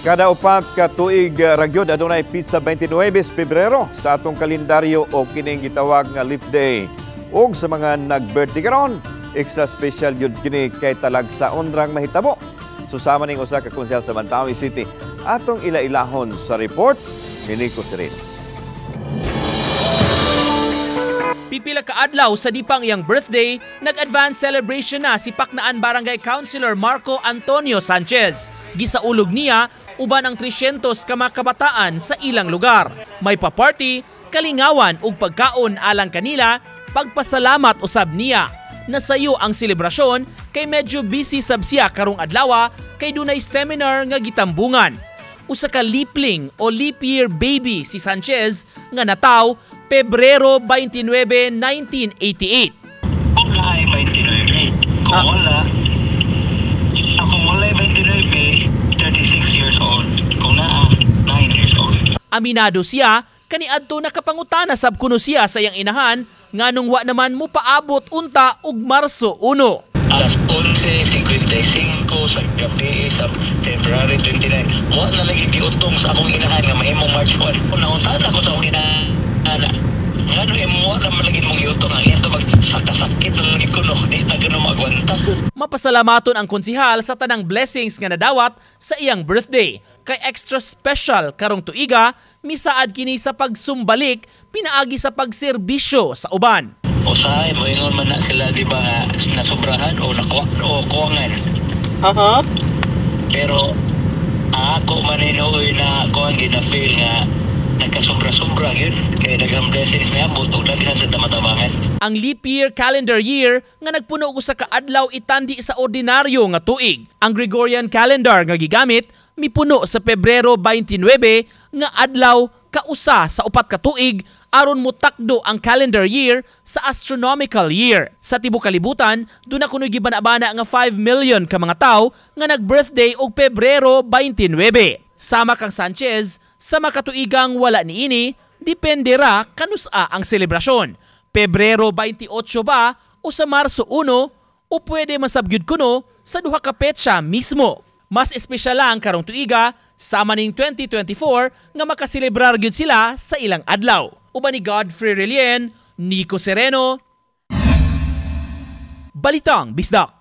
Kada upat ka tuig ragyod adunay pizza 29 Pebrero sa atong kalendaryo o kining gitawag nga leap day. Ug sa mga nag-birthday karon, extra special yun kini kay talag sa undrang mahitabo. Susama ning usa ka konsyal sa Mantawi City. Atong ila-ilahon sa report ni Nico Sereno. Pipila ka adlaw sa dipang iyang birthday, nag-advance celebration na si Paknaan Barangay Councilor Marco Antonio Sanchez. Gisaulog niya uban ang 300 ka mga kabataan sa ilang lugar. May pa-party, kalingawan ug pagkaon alang kanila, pagpasalamat usab niya. Nasayo ang selebrasyon kay medyo busy sab siya karong adlaw kay dunay seminar nga gitambungan. Usa ka leapling o leap year baby si Sanchez nga nataw Pebrero 29, 1988. Kung naay 29, kung wala, kung wala 29, 36 years old. Kung naa, 9 years old. Aminado siya, kaniadto nakapangutana sab kuno siya sa iyang inahan, nganong wa naman mo paabot unta og Marso 1. Alas 11:55 sa gabi sa February 29, wa na lagi giutong sa akong inahan nga mahimong March 1. Nauntahan ako sa akong inahan. Ngano mo na malagin mong iutong ang ito magsakasakit na lagi ko no, di na gano'n magwanta. Mapasalamaton ang konsihal sa tanang blessings nga nadawat sa iyang birthday. Kay extra special karong tuiga, misaad kini sa pagsumbalik, pinaagi sa pagserbisyo sa uban. Usahay, moingon man na sila di ba nga nasubrahan o kuwangan. Pero ako maninoy na kuwang gina-feel nga nagkasubra-subra yun. Kaya daghang blessings na abot o daghan sa tamatabangan. Ang leap year calendar year nga nagpuno og sa kaadlaw itandi sa ordinaryo nga tuig. Ang Gregorian calendar nga gigamit mipuno sa Pebrero 29 nga adlaw kausa sa upat ka tuig aron motakdo ang calendar year sa astronomical year. Sa tibuok kalibutan, doon na kuno gibanabana nga 5 million ka mga tawo nga nag-birthday og Pebrero 29. Sama kang Sanchez, sa makatuigang wala niini, depende ra kanusa ang selebrasyon. Pebrero 28 ba o sa Marso 1 o pwede masabgyud kuno sa duha ka petsa mismo. Mas espesyal lang karong tuiga, sama ning 2024 nga makaselebrar gyud sila sa ilang adlaw. Uban ni Godfrey Relien, Nico Sereno, Balitang Bisdak.